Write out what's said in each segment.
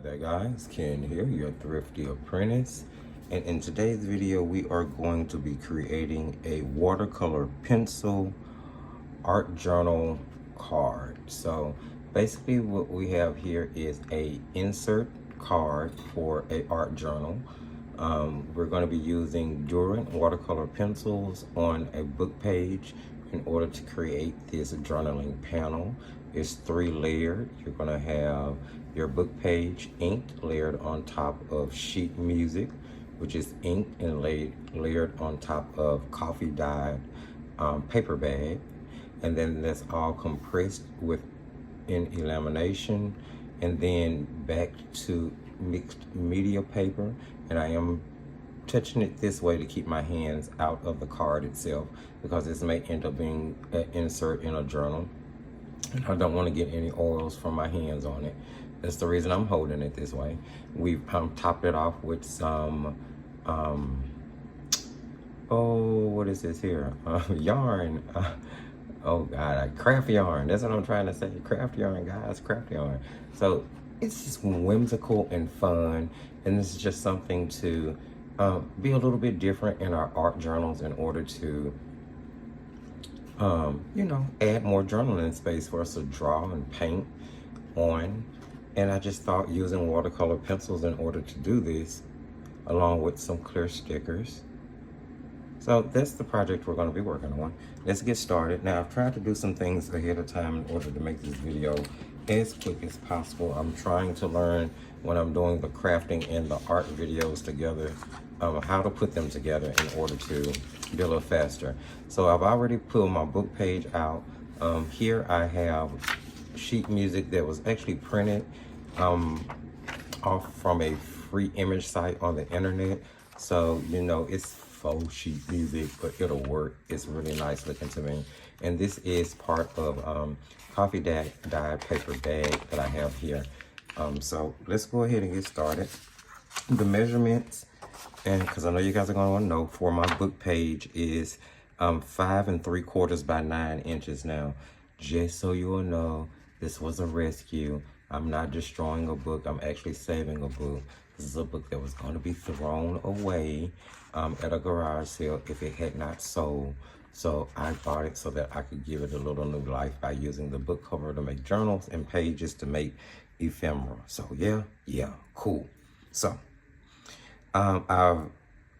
Hi there guys, Ken here, your Thrifty Apprentice. And in today's video, we are going to be creating a watercolor pencil art journal card. So basically what we have here is a insert card for a art journal. We're going to be using Derwent watercolor pencils on a book page in order to create this journaling panel. It's 3 layered. You're going to have your book page inked, layered on top of sheet music, which is inked and layered on top of coffee dyed paper bag. And then that's all compressed in lamination, and then back to mixed media paper. And I am touching it this way to keep my hands out of the card itself, because this may end up being an insert in a journal. And I don't want to get any oils from my hands on it. That's the reason I'm holding it this way. We've topped it off with some, what is this here? Yarn. Oh God, craft yarn. That's what I'm trying to say. Craft yarn, guys, craft yarn. So it's just whimsical and fun. And this is just something to be a little bit different in our art journals in order to, you know, add more journaling space for us to draw and paint on. And I just thought using watercolor pencils in order to do this, along with some clear stickers. So that's the project we're going to be working on. Let's get started. Now, I've tried to do some things ahead of time in order to make this video as quick as possible. I'm trying to learn, when I'm doing the crafting and the art videos together, how to put them together in order to be a little faster. So I've already pulled my book page out. Here I have sheet music that was actually printed off from a free image site on the internet. So, you know, it's faux sheet music, but it'll work. It's really nice looking to me. And this is part of coffee dyed paper bag that I have here. So let's go ahead and get started. The measurements, and because I know you guys are going to want to know, for my book page is 5 3/4 by 9 inches. Now, just so you will know, this was a rescue. I'm not destroying a book. I'm actually saving a book. This is a book that was going to be thrown away at a garage sale if it had not sold. So I bought it so that I could give it a little new life by using the book cover to make journals and pages to make ephemera. So yeah, cool. So I've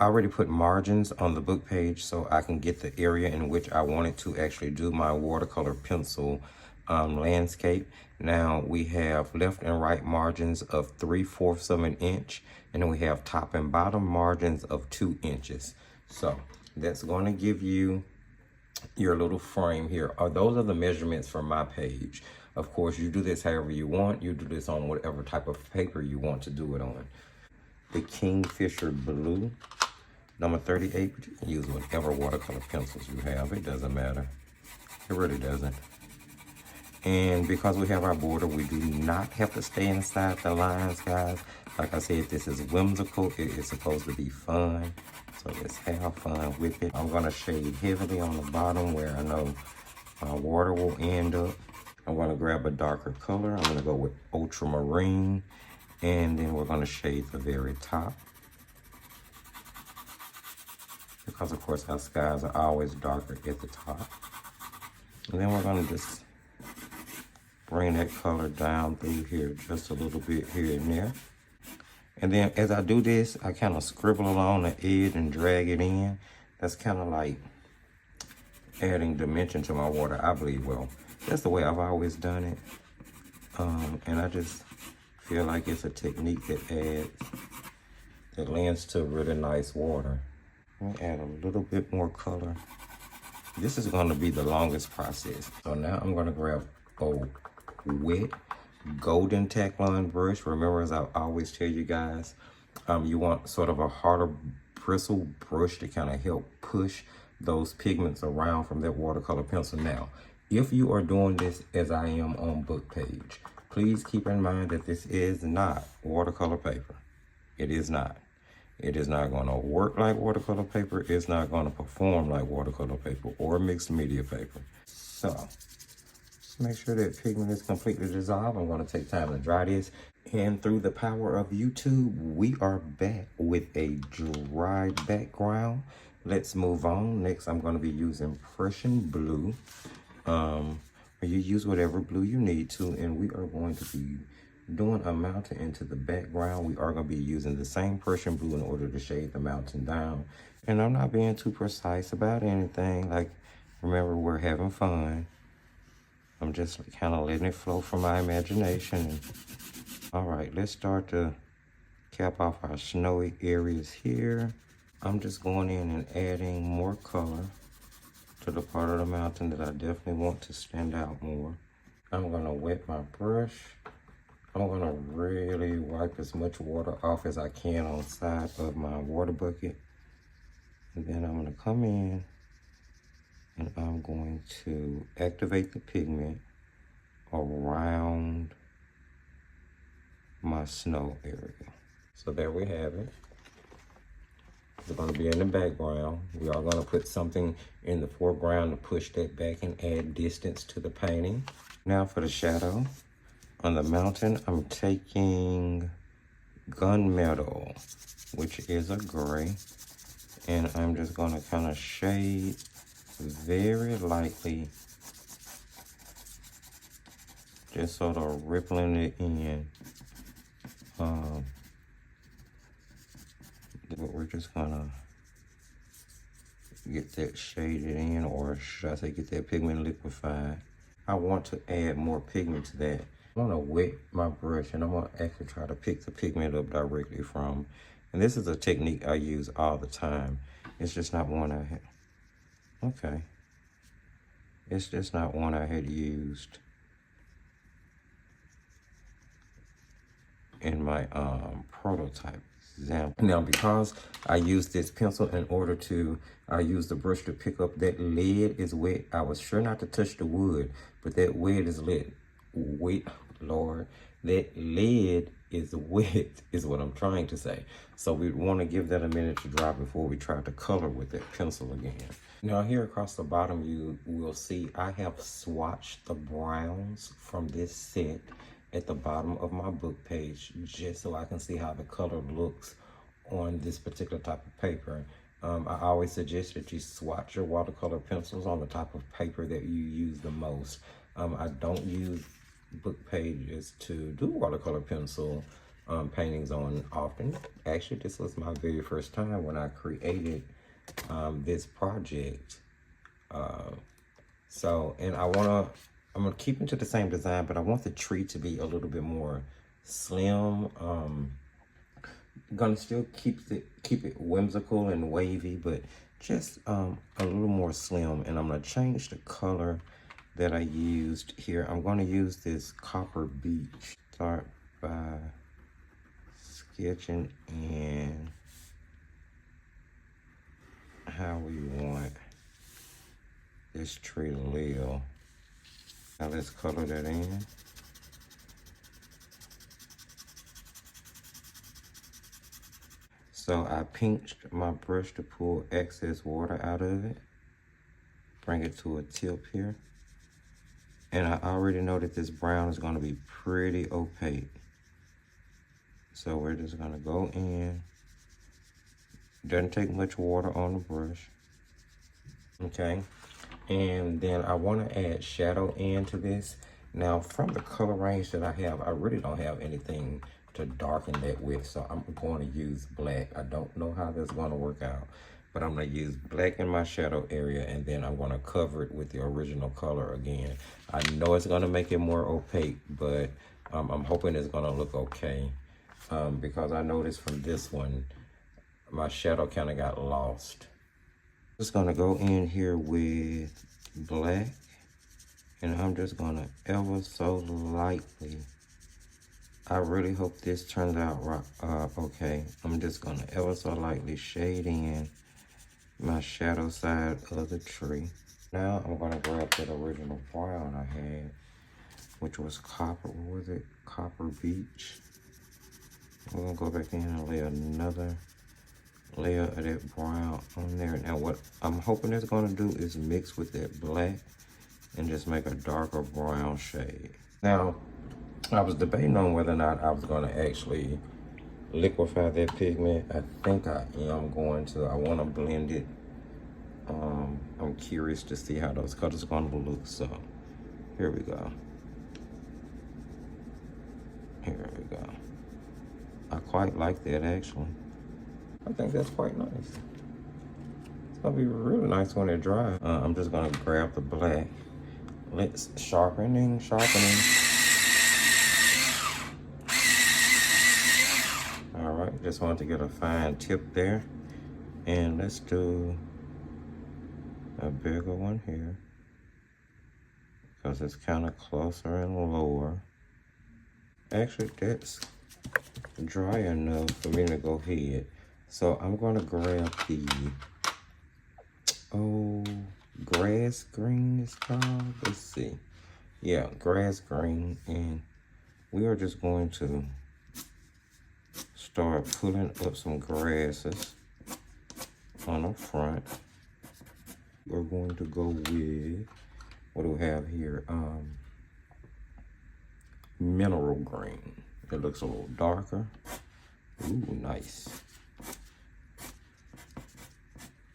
already put margins on the book page so I can get the area in which I wanted to actually do my watercolor pencil landscape. Now we have left and right margins of 3/4 of an inch, and then we have top and bottom margins of 2 inches. So that's going to give you your little frame here. Those are the measurements for my page. Of course, you do this however you want. You do this on whatever type of paper you want to do it on. The Kingfisher Blue, number 38, but you can use whatever watercolor pencils you have. It doesn't matter. It really doesn't. And because we have our border, we do not have to stay inside the lines, guys. Like I said, this is whimsical. It is supposed to be fun. So let's have fun with it. I'm going to shade heavily on the bottom where I know my water will end up. I'm going to grab a darker color. I'm going to go with ultramarine. And then we're going to shade the very top, because of course our skies are always darker at the top. And then we're going to just bring that color down through here just a little bit here and there. And then as I do this, I kind of scribble along the edge and drag it in. That's kind of like adding dimension to my water, I believe. Well, that's the way I've always done it. And I just feel like it's a technique that lends to really nice water. Let me add a little bit more color. This is going to be the longest process. So now I'm going to grab a wet golden Taklon brush. Remember, as I always tell you guys, you want sort of a harder bristle brush to kind of help push those pigments around from that watercolor pencil. Now, if you are doing this as I am on book page, please keep in mind that this is not watercolor paper. It is not. It is not going to work like watercolor paper. It's not going to perform like watercolor paper or mixed media paper. So make sure that pigment is completely dissolved. I'm going to take time to dry this. And through the power of YouTube, we are back with a dry background. Let's move on. Next, I'm going to be using Prussian blue. You use whatever blue you need to, and we are going to be doing a mountain into the background. We are going to be using the same Prussian blue in order to shade the mountain down. And I'm not being too precise about anything. Like, remember, we're having fun. I'm just kind of letting it flow from my imagination. All right, let's start to cap off our snowy areas here. I'm just going in and adding more color to the part of the mountain that I definitely want to stand out more. I'm gonna wet my brush. I'm gonna really wipe as much water off as I can on the side of my water bucket. And then I'm gonna come in and I'm going to activate the pigment around my snow area. So there we have it. It's going to be in the background. We are going to put something in the foreground to push that back and add distance to the painting. Now for the shadow on the mountain, I'm taking gunmetal, which is a gray, and I'm just going to kind of shade very lightly, just sort of rippling it in. But we're just gonna get that shaded in, or should I say get that pigment liquefied. I want to add more pigment to that. I'm gonna wet my brush and I'm gonna actually try to pick the pigment up directly from, and this is a technique I use all the time. It's just not one I had, okay. It's just not one I had used in my prototype example. Now, because I used this pencil in order to, I used the brush to pick up that lead is wet. I was sure not to touch the wood, but that wood is lit. Wet, Lord, that lead is wet is what I'm trying to say. So we want to give that a minute to dry before we try to color with that pencil again. Now here across the bottom, you will see I have swatched the browns from this set at the bottom of my book page, just so I can see how the color looks on this particular type of paper. I always suggest that you swatch your watercolor pencils on the type of paper that you use the most. I don't use book pages to do watercolor pencil paintings on often. Actually, this was my very first time when I created this project. And I'm gonna keep it to the same design, but I want the tree to be a little bit more slim. Gonna still keep it whimsical and wavy, but just a little more slim. And I'm gonna change the color that I used here. I'm gonna use this copper beach. Start by sketching in how we want this tree to live. Now let's color that in. So I pinched my brush to pull excess water out of it. Bring it to a tip here. And I already know that this brown is gonna be pretty opaque. So we're just gonna go in. Doesn't take much water on the brush. Okay. And then I want to add shadow into this. Now, from the color range that I have, I really don't have anything to darken that with, so I'm going to use black. I don't know how that's going to work out, but I'm going to use black in my shadow area, and then I'm going to cover it with the original color again. I know it's going to make it more opaque, but I'm hoping it's going to look okay, because I noticed from this one, my shadow kind of got lost. Just gonna go in here with black, and I'm just gonna ever so lightly. I really hope this turns out right. Okay, I'm just gonna ever so lightly shade in my shadow side of the tree. Now I'm gonna grab that original brown I had, which was copper. What was it? Copper beach. I'm gonna go back in and lay another layer of that brown on there. Now what I'm hoping it's going to do is mix with that black and just make a darker brown shade. Now I was debating on whether or not I was going to actually liquefy that pigment. I think I am going to. I want to blend it. I'm curious to see how those colors are going to look. So here we go. Here we go. I quite like that actually. I think that's quite nice. It's gonna be really nice when it dries. I'm just gonna grab the black. Let's sharpening. All right, just wanted to get a fine tip there. And let's do a bigger one here, because it's kind of closer and lower. Actually, that's dry enough for me to go ahead. So I'm gonna grab the, grass green is called. Let's see. Yeah, grass green. And we are just going to start pulling up some grasses on the front. We're going to go with, what do we have here? Mineral green. It looks a little darker. Ooh, nice.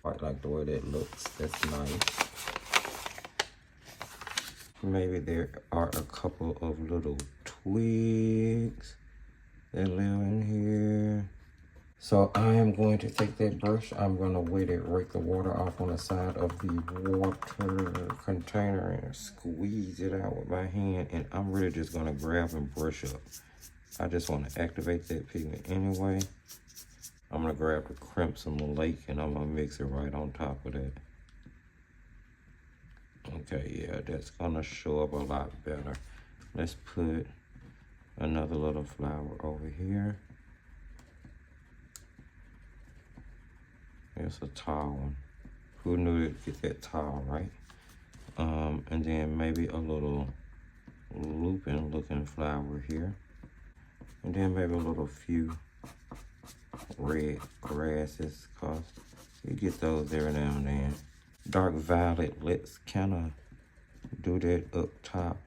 Quite like the way that looks. That's nice. Maybe there are a couple of little twigs that live in here. So I am going to take that brush. I'm going to wet it, rake the water off on the side of the water container and squeeze it out with my hand. And I'm really just going to grab and brush up. I just want to activate that pigment anyway. I'm going to grab the Crimson Lake and I'm going to mix it right on top of that. Okay, yeah, that's going to show up a lot better. Let's put another little flower over here. It's a tall one. Who knew it'd get that tall, right? And then maybe a little looping looking flower here. And then maybe a little few red grasses, cause you get those every now and then. Dark violet, let's kind of do that up top.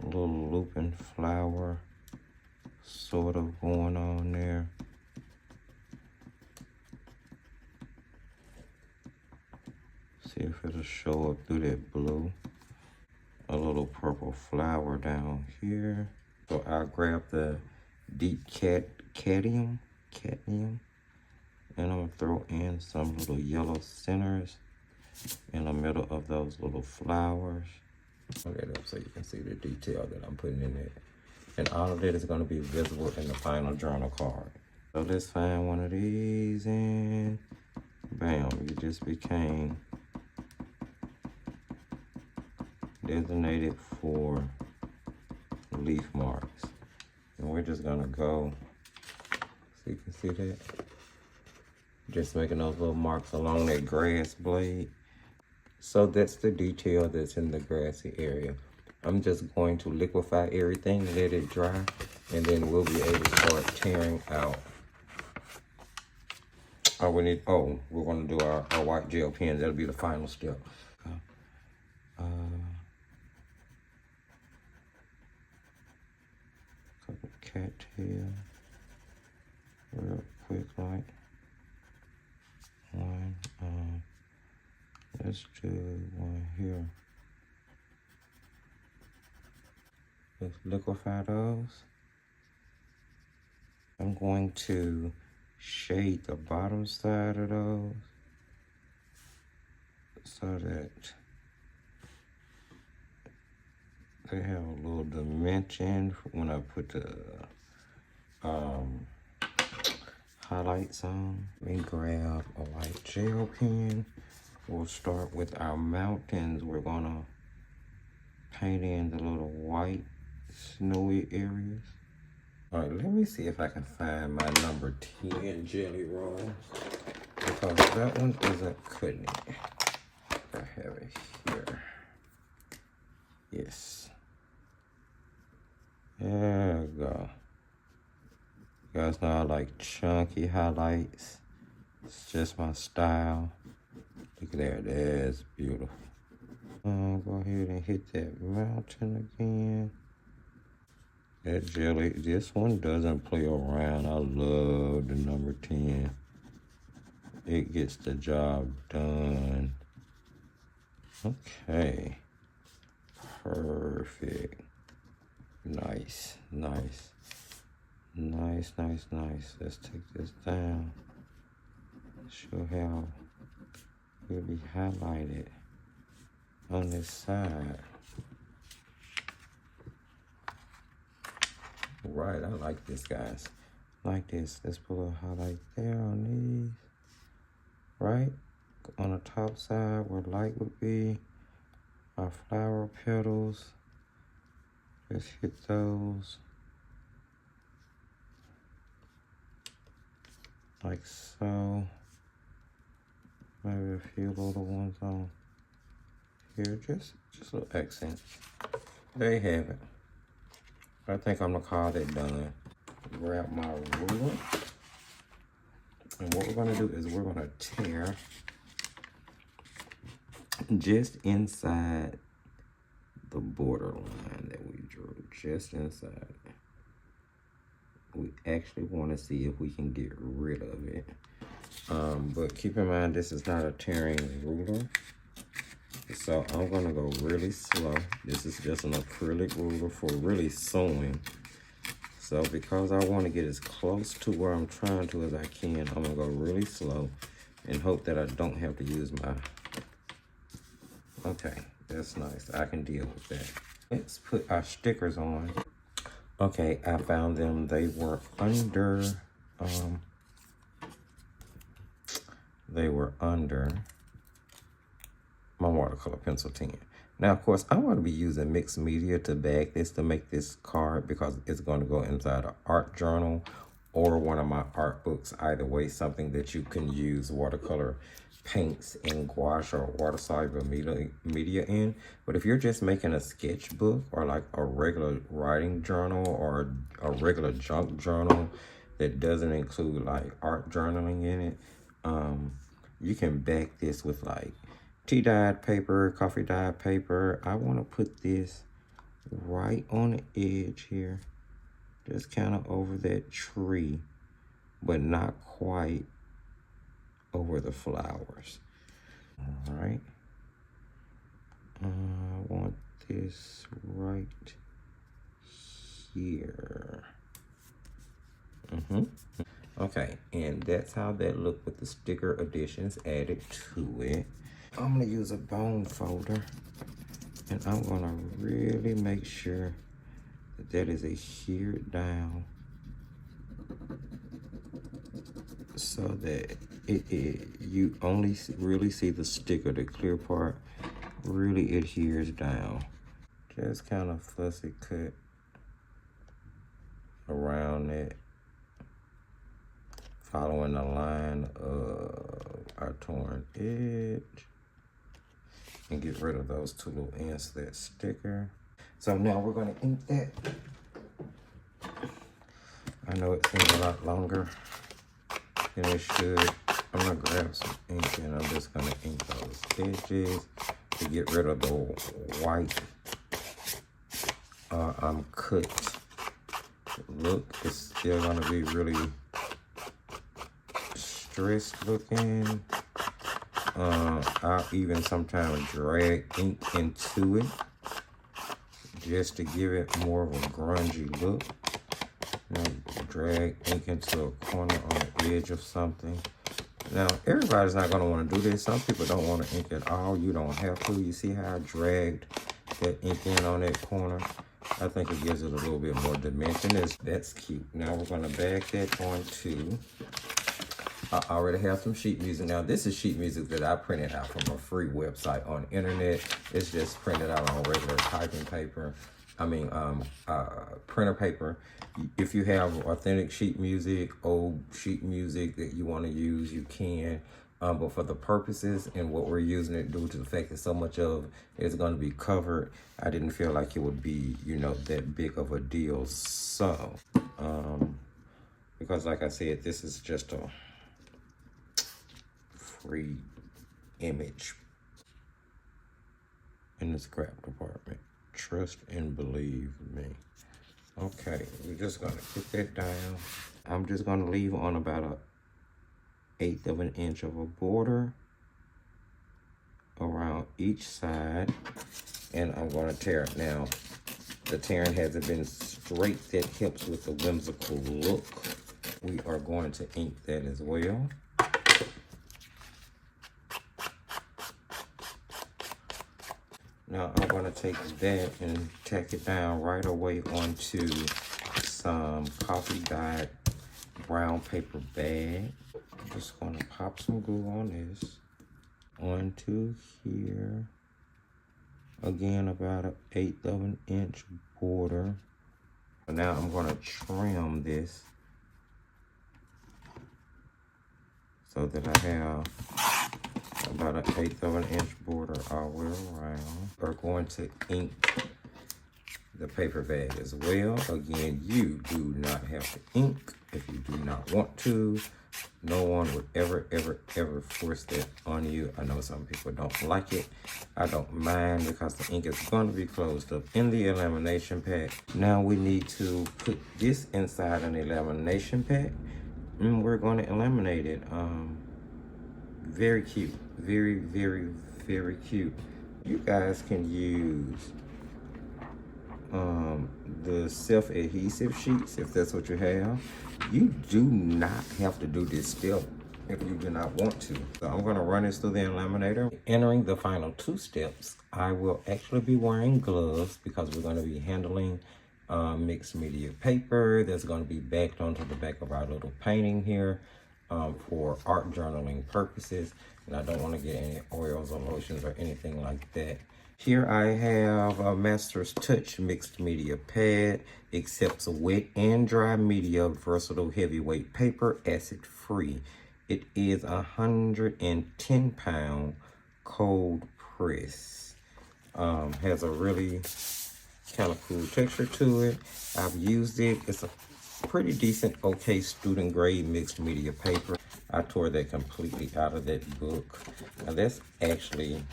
A little looping flower sort of going on there. See if it'll show up through that blue. A little purple flower down here. So I'll grab the deep cadmium, and I'm gonna throw in some little yellow centers in the middle of those little flowers. Put it up so you can see the detail that I'm putting in there. And all of that is gonna be visible in the final journal card. So let's find one of these and bam, you just became designated for leaf marks. And we're just gonna go, so you can see that. Just making those little marks along that grass blade. So that's the detail that's in the grassy area. I'm just going to liquefy everything, let it dry, and then we'll be able to start tearing out. We're gonna do our white gel pen. That'll be the final step. Couple cattail, real quick, like one. Let's do one here. Let's liquefy those. I'm going to shade the bottom side of those so that they have a little dimension when I put the highlights on. Let me grab a white gel pen. We'll start with our mountains. We're gonna paint in the little white snowy areas. All right, let me see if I can find my number 10 jelly roll, because that one isn't cutting it. I have it here. Yes. There we go. You guys know I like chunky highlights. It's just my style. Look at there, that's beautiful. Go ahead and hit that mountain again. That jelly, this one doesn't play around. I love the number 10. It gets the job done. Okay. Perfect. Nice, nice. Nice, nice, nice. Let's take this down. Show how it'll be highlighted on this side. Right, I like this, guys. Like this. Let's put a highlight there on these. Right? On the top side where light would be. Our flower petals. Just hit those. Like so. Maybe a few little ones on here. Just little accents. There you have it. I think I'm gonna call that done. Grab my ruler. And what we're gonna do is we're gonna tear just inside the borderline that we drew. Just inside. We actually want to see if we can get rid of it. But keep in mind, this is not a tearing ruler. So I'm gonna go really slow. This is just an acrylic ruler for really sewing. So because I want to get as close to where I'm trying to as I can, I'm gonna go really slow and hope that I don't have to use my... Okay, that's nice. I can deal with that. Let's put our stickers on. Okay, I found them. They were under, my watercolor pencil tin. Now, of course, I'm going to be using mixed media to bag this to make this card because it's going to go inside an art journal or one of my art books. Either way, something that you can use watercolor paints in gouache or water-soluble media in. But if you're just making a sketchbook or like a regular writing journal or a regular junk journal that doesn't include like art journaling in it, you can back this with like tea-dyed paper, coffee-dyed paper. I want to put this right on the edge here, just kind of over that tree, but not quite over the flowers. All right. I want this right here. Okay, and that's how that looked with the sticker additions added to it. I'm gonna use a bone folder, and I'm gonna really make sure that that is adhered down so that you only really see the sticker, the clear part really adheres down. Just kind of fussy cut around it, following the line of our torn edge, and get rid of those two little ends of that sticker. So now we're going to ink that. I know it seems a lot longer than it should. I'm going to grab some ink and I'm just going to ink those edges to get rid of the white cut look. It's still going to be really stressed looking. I'll even sometimes drag ink into it just to give it more of a grungy look. You know, drag ink into a corner on the edge of something. Now, everybody's not going to want to do this. Some people don't want to ink at all. You don't have to. You see how I dragged that ink in on that corner? I think it gives it a little bit more dimension. That's cute. Now we're going to bag that onto... I already have some sheet music. Now, this is sheet music that I printed out from a free website on the internet. It's just printed out on regular typing paper. Printer paper. If you have authentic sheet music, old sheet music that you want to use, you can. But for the purposes and what we're using it, due to the fact that so much of it is going to be covered, I didn't feel like it would be, you know, that big of a deal. So, because like I said, this is just a free image in the scrap department. Trust and believe me. Okay, we're just gonna put that down. I'm just gonna leave on about a 1/8 of an inch of a border around each side, and I'm gonna tear it now. The tearing hasn't been straight. That helps with the whimsical look. We are going to ink that as well. Now I'm going to take that and tack it down right away onto some coffee dyed brown paper bag. I'm just going to pop some glue on this onto here. Again, about an 1/8 of an inch border. Now I'm going to trim this so that I have about an 1/8 of an inch border all the way around. We're going to ink the paper bag as well. Again, you do not have to ink if you do not want to. No one would ever force that on you. I know some people don't like it. I don't mind because the ink is going to be closed up in the lamination pack. Now we need to put this inside an lamination pack, and we're going to laminate it. Very cute. Very cute. You guys can use the self-adhesive sheets if that's what you have. You do not have to do this step if you do not want to. So I'm going to run this through the laminator. Entering the final 2 steps, I will actually be wearing gloves because we're going to be handling mixed media paper that's going to be backed onto the back of our little painting here for art journaling purposes. And I don't want to get any oils or lotions or anything like that. Here I have a Master's Touch mixed media pad. Accepts wet and dry media, versatile heavyweight paper, acid free. It is 110 pound cold press. Has a really kind of cool texture to it. I've used it. It's a pretty decent, okay student grade mixed media paper. I tore that completely out of that book. Now that's actually,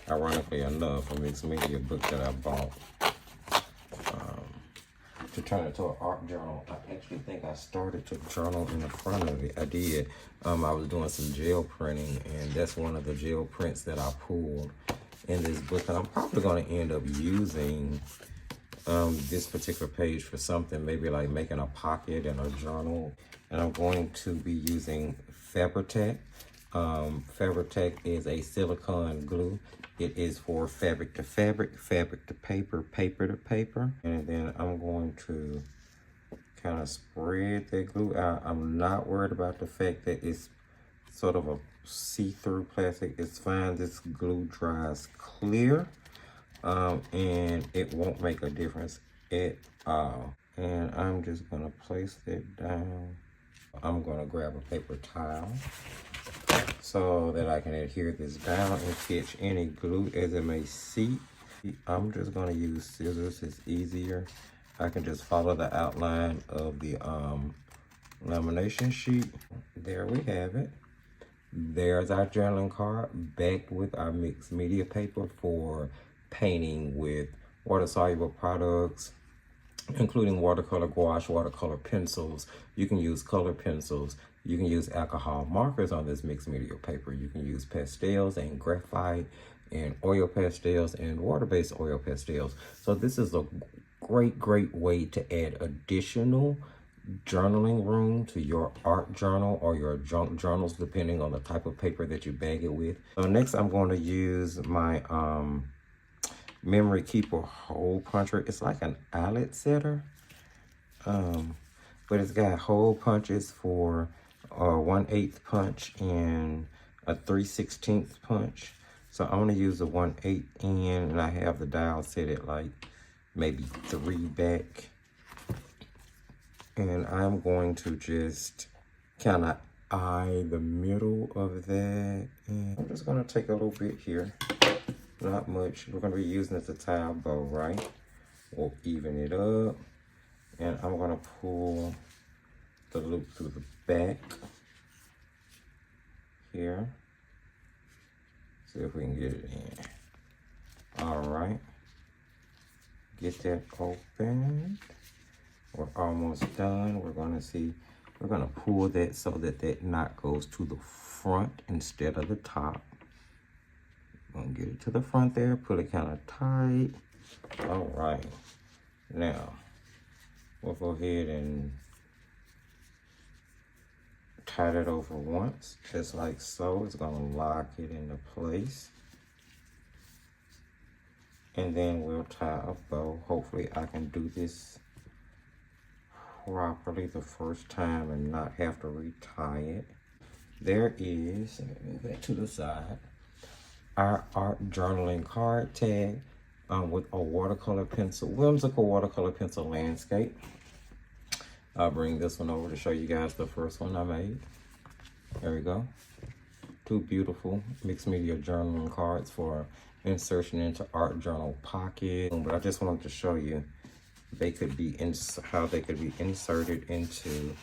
ironically enough, a mixed media book that I bought to turn it to an art journal. I actually think I started to journal in the front of it. I did. I was doing some gel printing, and that's one of the gel prints that I pulled in this book. And I'm probably going to end up using this particular page for something, maybe like making a pocket and a journal. And I'm going to be using Fabri-Tac. Fabri-Tac is a silicone glue. It is for fabric to fabric, fabric to paper, paper to paper. And then I'm going to kind of spread that glue out. I'm not worried about the fact that it's sort of a see-through plastic. It's fine. This glue dries clear. And it won't make a difference at all. And I'm just going to place that down. I'm going to grab a paper towel so that I can adhere this down and catch any glue as it may seep. I'm just going to use scissors. It's easier. I can just follow the outline of the lamination sheet. There we have it. There's our journaling card backed with our mixed media paper for painting with water-soluble products, including watercolor gouache, watercolor pencils. You can use color pencils. You can use alcohol markers on this mixed media paper. You can use pastels and graphite and oil pastels and water-based oil pastels. So this is a great way to add additional journaling room to your art journal or your junk journals, depending on the type of paper that you bag it with. So next I'm going to use my Memory Keeper hole puncher. It's like an eyelet setter, but it's got hole punches for a 1/8 punch and a 3/16 punch. So I'm gonna use the 1/8 end, and I have the dial set at like maybe 3 back. And I'm going to just kind of eye the middle of that. And I'm just gonna take a little bit here. Not much. We're going to be using it as a tile bow, right? We'll even it up. And I'm going to pull the loop through the back here. See if we can get it in. All right. Get that open. We're almost done. We're gonna see, we're gonna pull that so that that knot goes to the front instead of the top. Gonna get it to the front there, pull it kind of tight. All right, now we'll go ahead and tie it over once, just like so. It's gonna lock it into place. And then we'll tie a bow. Hopefully I can do this properly the first time and not have to retie it. There is, let me move that to the side, our art journaling card tag with a watercolor pencil, whimsical watercolor pencil landscape. I'll bring this one over to show you guys the first one I made. There we go. Two beautiful mixed media journaling cards for insertion into art journal pocket. But I just wanted to show you they could be how they could be inserted into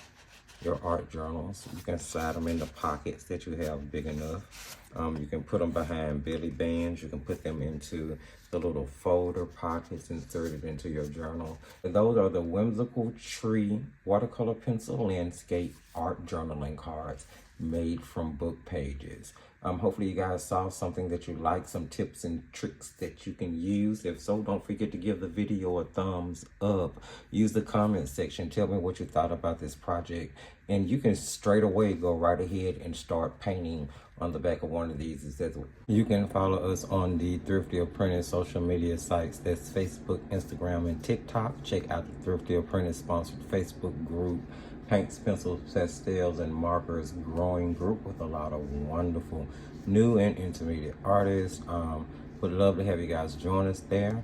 your art journals. You can slide them in the pockets that you have big enough. You can put them behind belly bands. You can put them into the little folder pockets inserted into your journal. And those are the Whimsical Tree watercolor pencil landscape art journaling cards made from book pages. Hopefully you guys saw something that you like, some tips and tricks that you can use. If so, don't forget to give the video a thumbs up. Use the comment section. Tell me what you thought about this project. And you can straight away go right ahead and start painting on the back of one of these. You can follow us on the Thrifty Apprentice social media sites. That's Facebook, Instagram, and TikTok. Check out the Thrifty Apprentice sponsored Facebook group. Paints, pencils, pastels, and markers growing group with a lot of wonderful new and intermediate artists. Would love to have you guys join us there.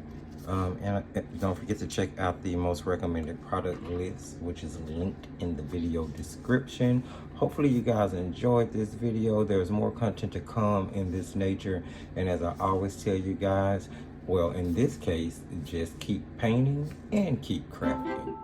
And don't forget to check out the most recommended product list, which is linked in the video description. Hopefully you guys enjoyed this video. There's more content to come in this nature. And as I always tell you guys, well, in this case, just keep painting and keep crafting.